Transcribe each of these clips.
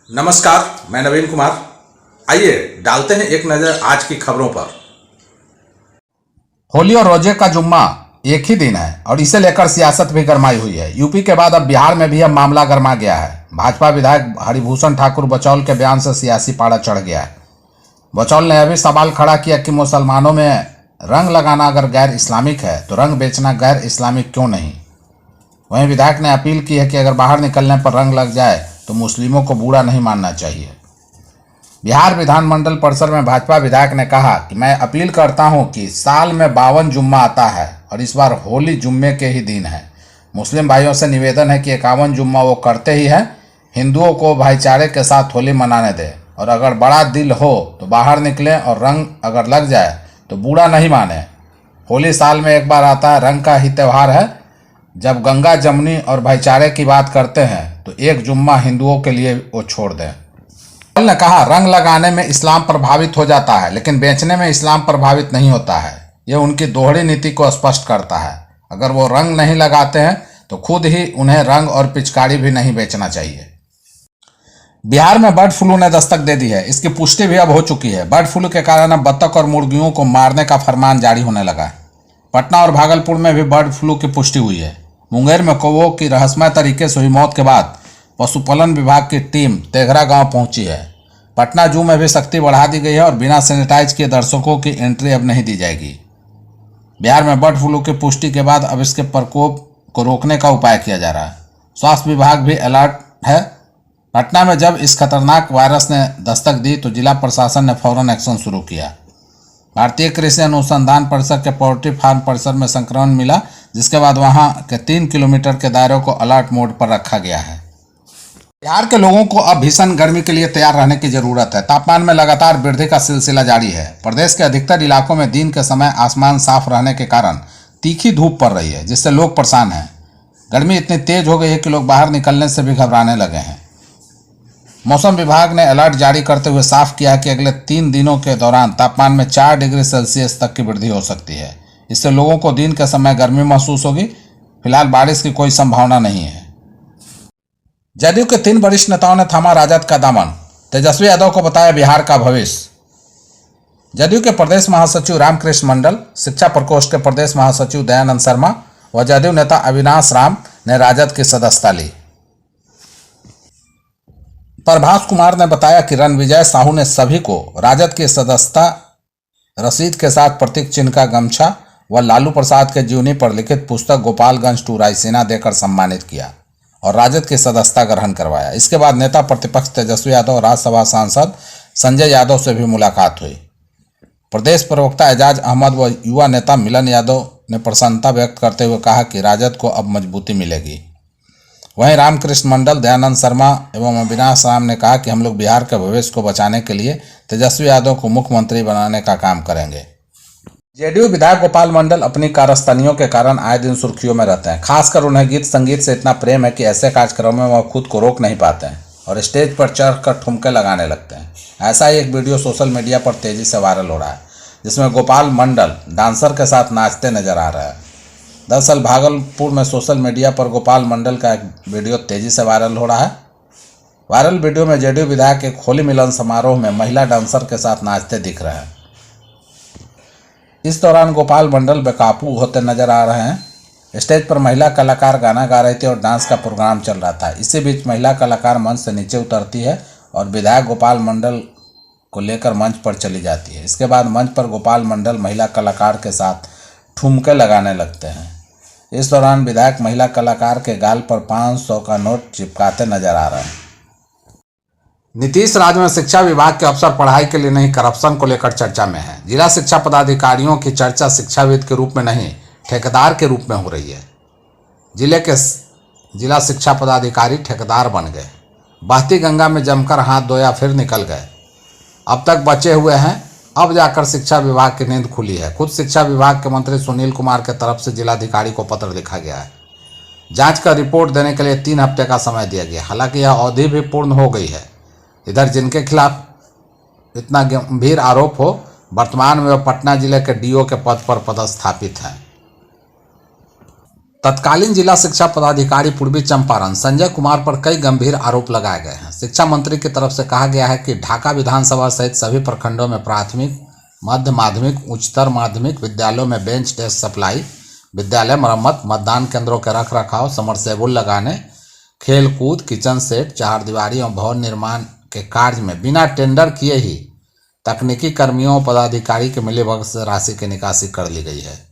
नमस्कार, मैं नवीन कुमार। आइए डालते हैं एक नज़र आज की खबरों पर। होली और रोजे का जुम्मा एक ही दिन है और इसे लेकर सियासत भी गरमाई हुई है। यूपी के बाद अब बिहार में भी अब मामला गरमा गया है। भाजपा विधायक हरिभूषण ठाकुर बचौल के बयान से सियासी पारा चढ़ गया है। बचौल ने यह भी सवाल खड़ा किया कि मुसलमानों में रंग लगाना अगर गैर इस्लामिक है तो रंग बेचना गैर इस्लामिक क्यों नहीं। वहीं विधायक ने अपील की है कि अगर बाहर निकलने पर रंग लग जाए तो मुस्लिमों को बूढ़ा नहीं मानना चाहिए। बिहार विधानमंडल परिसर में भाजपा विधायक ने कहा कि मैं अपील करता हूं कि साल में 52 जुम्मा आता है और इस बार होली जुम्मे के ही दिन है। मुस्लिम भाइयों से निवेदन है कि 51 जुम्मा वो करते ही हैं। हिंदुओं को भाईचारे के साथ होली मनाने दें और अगर बड़ा दिल हो तो बाहर निकलें और रंग अगर लग जाए तो बूढ़ा नहीं माने। होली साल में एक बार आता है, रंग का ही त्यौहार है। जब गंगा जमुनी और भाईचारे की बात करते हैं तो एक जुम्मा हिंदुओं के लिए वो छोड़ दें। ने कहा रंग लगाने में इस्लाम प्रभावित हो जाता है लेकिन बेचने में इस्लाम प्रभावित नहीं होता है। यह उनकी दोहरी नीति को स्पष्ट करता है। अगर वो रंग नहीं लगाते हैं तो खुद ही उन्हें रंग और पिचकारी भी नहीं बेचना चाहिए। बिहार में बर्ड फ्लू ने दस्तक दे दी है। इसकी पुष्टि भी अब हो चुकी है। बर्ड फ्लू के कारण अब बत्तख और मुर्गियों को मारने का फरमान जारी होने लगा है। पटना और भागलपुर में भी बर्ड फ्लू की पुष्टि हुई है। मुंगेर में कौवों की रहस्यमय तरीके से हुई मौत के बाद पशुपालन विभाग की टीम तेघरा गांव पहुंची है। पटना जू में भी सख्ती बढ़ा दी गई है और बिना सैनिटाइज किए दर्शकों की एंट्री अब नहीं दी जाएगी। बिहार में बर्ड फ्लू की पुष्टि के बाद अब इसके प्रकोप को रोकने का उपाय किया जा रहा है। स्वास्थ्य विभाग भी अलर्ट है। पटना में जब इस खतरनाक वायरस ने दस्तक दी तो जिला प्रशासन ने फौरन एक्शन शुरू किया। भारतीय कृषि अनुसंधान परिसर के पोल्ट्री फार्म परिसर में संक्रमण मिला, जिसके बाद वहां के 3 किलोमीटर के दायरे को अलर्ट मोड पर रखा गया है। बिहार के लोगों को अब भीषण गर्मी के लिए तैयार रहने की जरूरत है। तापमान में लगातार वृद्धि का सिलसिला जारी है। प्रदेश के अधिकतर इलाकों में दिन के समय आसमान साफ रहने के कारण तीखी धूप पड़ रही है, जिससे लोग परेशान हैं। गर्मी इतनी तेज हो गई है कि लोग बाहर निकलने से भी घबराने लगे हैं। मौसम विभाग ने अलर्ट जारी करते हुए साफ किया है कि अगले 3 दिनों के दौरान तापमान में 4 डिग्री सेल्सियस तक की वृद्धि हो सकती है। इससे लोगों को दिन के समय गर्मी महसूस होगी। फिलहाल बारिश की कोई संभावना नहीं है। जदयू के 3 वरिष्ठ नेताओं ने थामा राजद का दामन। तेजस्वी यादव को बताया बिहार का भविष्य। जदयू के प्रदेश महासचिव रामकृष्ण मंडल, शिक्षा प्रकोष्ठ के प्रदेश महासचिव दयानंद शर्मा व जदयू नेता अविनाश राम ने राजद की सदस्यता ली। प्रभास कुमार ने बताया कि रणविजय साहू ने सभी को राजद की सदस्यता रसीद के साथ प्रतीक चिन्ह का गमछा व लालू प्रसाद के जीवनी पर लिखित पुस्तक गोपालगंज टू रायसेना देकर सम्मानित किया और राजद की सदस्यता ग्रहण करवाया। इसके बाद नेता प्रतिपक्ष तेजस्वी यादव और राज्यसभा सांसद संजय यादव से भी मुलाकात हुई। प्रदेश प्रवक्ता एजाज अहमद व युवा नेता मिलन यादव ने प्रसन्नता व्यक्त करते हुए कहा कि राजद को अब मजबूती मिलेगी। वहीं रामकृष्ण मंडल, दयानंद शर्मा एवं अविनाश राम ने कहा कि हम लोग बिहार के भविष्य को बचाने के लिए तेजस्वी यादव को मुख्यमंत्री बनाने का काम करेंगे। जेडीयू विधायक गोपाल मंडल अपनी कारस्तानियों के कारण आए दिन सुर्खियों में रहते हैं। खासकर उन्हें गीत संगीत से इतना प्रेम है कि ऐसे कार्यक्रमों में वह खुद को रोक नहीं पाते हैं और स्टेज पर चढ़कर ठुमके लगाने लगते हैं। ऐसा ही एक वीडियो सोशल मीडिया पर तेजी से वायरल हो रहा है, जिसमें गोपाल मंडल डांसर के साथ नाचते नजर आ रहे हैं। दरअसल भागलपुर में सोशल मीडिया पर गोपाल मंडल का एक वीडियो तेजी से वायरल हो रहा है। वायरल वीडियो में जेडीयू विधायक एक होली मिलन समारोह में महिला डांसर के साथ नाचते दिख रहे हैं। इस दौरान गोपाल मंडल बेकाबू होते नजर आ रहे हैं। स्टेज पर महिला कलाकार गाना गा रही थी और डांस का प्रोग्राम चल रहा था। इसी बीच महिला कलाकार मंच से नीचे उतरती है और विधायक गोपाल मंडल को लेकर मंच पर चली जाती है। इसके बाद मंच पर गोपाल मंडल महिला कलाकार के साथ ठुमके लगाने लगते हैं। इस दौरान विधायक महिला कलाकार के गाल पर 500 का नोट चिपकाते नजर आ रहे हैं। नीतीश राज में शिक्षा विभाग के अफसर पढ़ाई के लिए नहीं, करप्शन को लेकर चर्चा में है। जिला शिक्षा पदाधिकारियों की चर्चा शिक्षाविद के रूप में नहीं, ठेकेदार के रूप में हो रही है। जिले के जिला शिक्षा पदाधिकारी ठेकेदार बन गए। बहती गंगा में जमकर हाथ धोया फिर निकल गए। अब तक बचे हुए हैं, अब जाकर शिक्षा विभाग की नींद खुली है। खुद शिक्षा विभाग के मंत्री सुनील कुमार के तरफ से जिलाधिकारी को पत्र लिखा गया है। जांच का रिपोर्ट देने के लिए 3 हफ्ते का समय दिया गया। हालांकि यह अवधि भी पूर्ण हो गई है। इधर जिनके खिलाफ इतना गंभीर आरोप हो, वर्तमान में वह पटना जिले के डीओ के पद पर पदस्थापित हैं। तत्कालीन जिला शिक्षा पदाधिकारी पूर्वी चंपारण संजय कुमार पर कई गंभीर आरोप लगाए गए हैं। शिक्षा मंत्री की तरफ से कहा गया है कि ढाका विधानसभा सहित सभी प्रखंडों में प्राथमिक, मध्य माध्यमिक, उच्चतर माध्यमिक विद्यालयों में बेंच डेस्क सप्लाई, विद्यालय मरम्मत, मतदान केंद्रों के रख रखाव, समरसेबुल लगाने, खेल कूद, किचन सेट, चारदीवारी और भवन निर्माण के कार्य में बिना टेंडर किए ही तकनीकी कर्मियों और पदाधिकारी के मिलीभगत से राशि की निकासी कर ली गई है।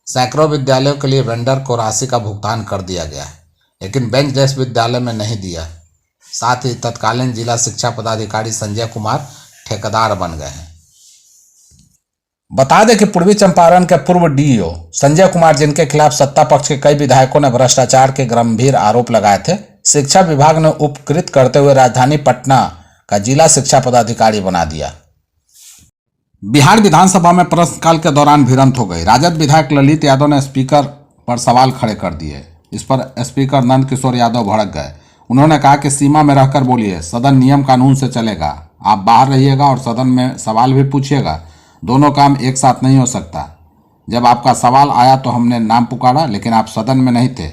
सैकड़ों विद्यालयों के लिए वेंडर को राशि का भुगतान कर दिया गया है, लेकिन बेंच डेस्क विद्यालय में नहीं दिया। साथ ही तत्कालीन जिला शिक्षा पदाधिकारी संजय कुमार ठेकेदार बन गए हैं। बता दें कि पूर्वी चंपारण के पूर्व डीईओ संजय कुमार, जिनके खिलाफ सत्ता पक्ष के कई विधायकों ने भ्रष्टाचार के गंभीर आरोप लगाए थे, शिक्षा विभाग ने उपकृत करते हुए राजधानी पटना का जिला शिक्षा पदाधिकारी बना दिया। बिहार विधानसभा में प्रश्नकाल के दौरान भिड़ंत हो गई। राजद विधायक ललित यादव ने स्पीकर पर सवाल खड़े कर दिए। इस पर स्पीकर नंद किशोर यादव भड़क गए। उन्होंने कहा कि सीमा में रहकर बोलिए, सदन नियम कानून से चलेगा। आप बाहर रहिएगा और सदन में सवाल भी पूछिएगा, दोनों काम एक साथ नहीं हो सकता। जब आपका सवाल आया तो हमने नाम पुकारा, लेकिन आप सदन में नहीं थे।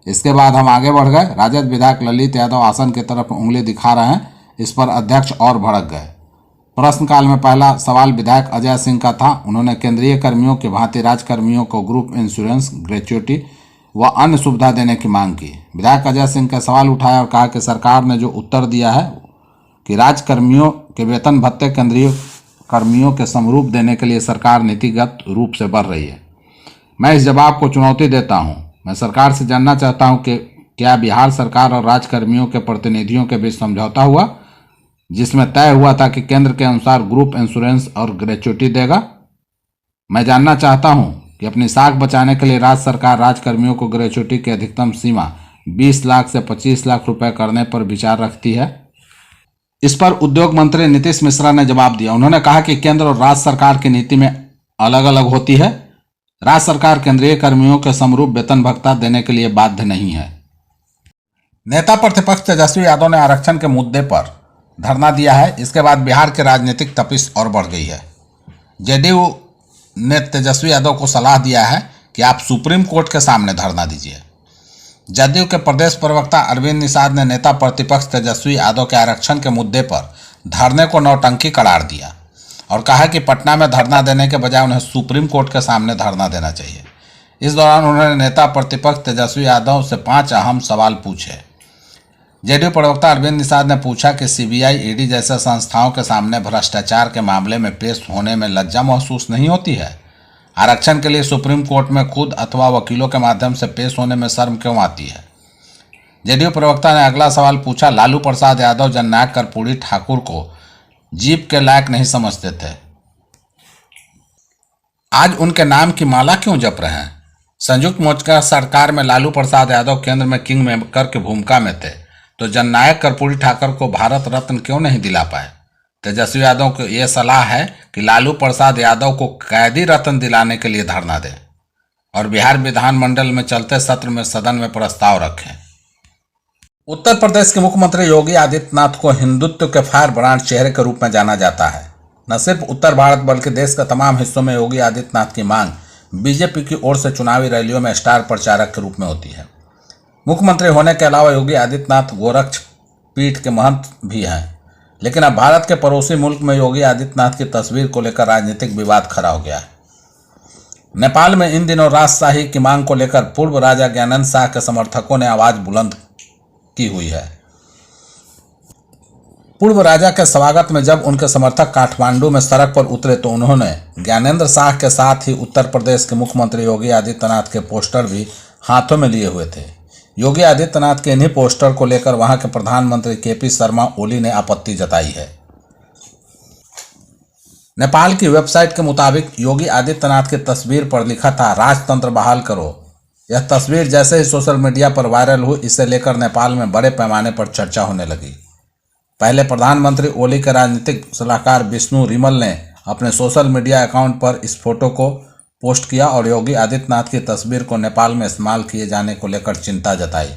इसके बाद हम आगे बढ़ गए। राजद विधायक ललित यादव आसन की तरफ उंगली दिखा रहे हैं। इस पर अध्यक्ष और भड़क गए। प्रश्नकाल में पहला सवाल विधायक अजय सिंह का था। उन्होंने केंद्रीय कर्मियों के भांति राज्य कर्मियों को ग्रुप इंश्योरेंस, ग्रेच्युटी व अन्य सुविधा देने की मांग की। विधायक अजय सिंह का सवाल उठाया और कहा कि सरकार ने जो उत्तर दिया है कि राज्य कर्मियों के वेतन भत्ते केंद्रीय कर्मियों के समरूप देने के लिए सरकार नीतिगत रूप से बढ़ रही है। मैं इस जवाब को चुनौती देता हूं। मैं सरकार से जानना चाहता हूं कि क्या बिहार सरकार और राज्य कर्मियों के प्रतिनिधियों के बीच समझौता हुआ, जिसमें तय हुआ था कि केंद्र के अनुसार ग्रुप इंश्योरेंस और ग्रेच्युटी देगा। मैं जानना चाहता हूं कि अपनी साख बचाने के लिए राज्य सरकार राज्य कर्मियों को ग्रेच्युटी की अधिकतम सीमा 20 लाख से 25 लाख रुपए करने पर विचार रखती है। इस पर उद्योग मंत्री नीतीश मिश्रा ने जवाब दिया। उन्होंने कहा कि केंद्र और राज्य सरकार की नीति में अलग अलग होती है। राज्य सरकार केंद्रीय कर्मियों के समरूप वेतन भत्ता देने के लिए बाध्य नहीं है। नेता प्रतिपक्ष तेजस्वी यादव ने आरक्षण के मुद्दे पर धरना दिया है। इसके बाद बिहार की राजनीतिक तपिश और बढ़ गई है। जेडीयू ने तेजस्वी यादव को सलाह दिया है कि आप सुप्रीम कोर्ट के सामने धरना दीजिए। जदयू के प्रदेश प्रवक्ता अरविंद निषाद ने नेता प्रतिपक्ष तेजस्वी यादव के आरक्षण के मुद्दे पर धरने को नौटंकी करार दिया और कहा कि पटना में धरना देने के बजाय उन्हें सुप्रीम कोर्ट के सामने धरना देना चाहिए। इस दौरान उन्होंने नेता प्रतिपक्ष तेजस्वी यादव से 5 अहम सवाल पूछे। जेडीयू प्रवक्ता अरविंद निषाद ने पूछा कि सीबीआई, ईडी जैसे संस्थाओं के सामने भ्रष्टाचार के मामले में पेश होने में लज्जा महसूस नहीं होती है? आरक्षण के लिए सुप्रीम कोर्ट में खुद अथवा वकीलों के माध्यम से पेश होने में शर्म क्यों आती है? जेडीयू प्रवक्ता ने अगला सवाल पूछा, लालू प्रसाद यादव जननायक कर्पूरी ठाकुर को जीप के लायक नहीं समझते थे, आज उनके नाम की माला क्यों जप रहे हैं? संयुक्त मोर्चा सरकार में लालू प्रसाद यादव केंद्र में किंग मेकर की भूमिका में थे, तो जननायक कर्पूरी ठाकुर को भारत रत्न क्यों नहीं दिला पाए? तेजस्वी यादव को यह सलाह है कि लालू प्रसाद यादव को कैदी रत्न दिलाने के लिए धरना दें और बिहार विधानमंडल में चलते सत्र में सदन में प्रस्ताव रखें। उत्तर प्रदेश के मुख्यमंत्री योगी आदित्यनाथ को हिंदुत्व के फायर ब्रांड चेहरे के रूप में जाना जाता है। न सिर्फ उत्तर भारत बल्कि देश के तमाम हिस्सों में योगी आदित्यनाथ की मांग बीजेपी की ओर से चुनावी रैलियों में स्टार प्रचारक के रूप में होती है। मुख्यमंत्री होने के अलावा योगी आदित्यनाथ गोरक्ष पीठ के महंत भी हैं, लेकिन अब भारत के पड़ोसी मुल्क में योगी आदित्यनाथ की तस्वीर को लेकर राजनीतिक विवाद खड़ा हो गया है। नेपाल में इन दिनों राजशाही की मांग को लेकर पूर्व राजा ज्ञानेंद्र शाह के समर्थकों ने आवाज बुलंद की हुई है। पूर्व राजा के स्वागत में जब उनके समर्थक काठमांडू में सड़क पर उतरे तो उन्होंने ज्ञानेंद्र शाह के साथ ही उत्तर प्रदेश के मुख्यमंत्री योगी आदित्यनाथ के पोस्टर भी हाथों में लिए हुए थे। योगी आदित्यनाथ के इन्हीं पोस्टर को लेकर वहां के प्रधानमंत्री केपी शर्मा ओली ने आपत्ति जताई है। नेपाल की वेबसाइट के मुताबिक योगी आदित्यनाथ की तस्वीर पर लिखा था, राजतंत्र बहाल करो। यह तस्वीर जैसे ही सोशल मीडिया पर वायरल हुई, इसे लेकर नेपाल में बड़े पैमाने पर चर्चा होने लगी। पहले प्रधानमंत्री ओली के राजनीतिक सलाहकार विष्णु रिमल ने अपने सोशल मीडिया अकाउंट पर इस फोटो को पोस्ट किया और योगी आदित्यनाथ की तस्वीर को नेपाल में इस्तेमाल किए जाने को लेकर चिंता जताई।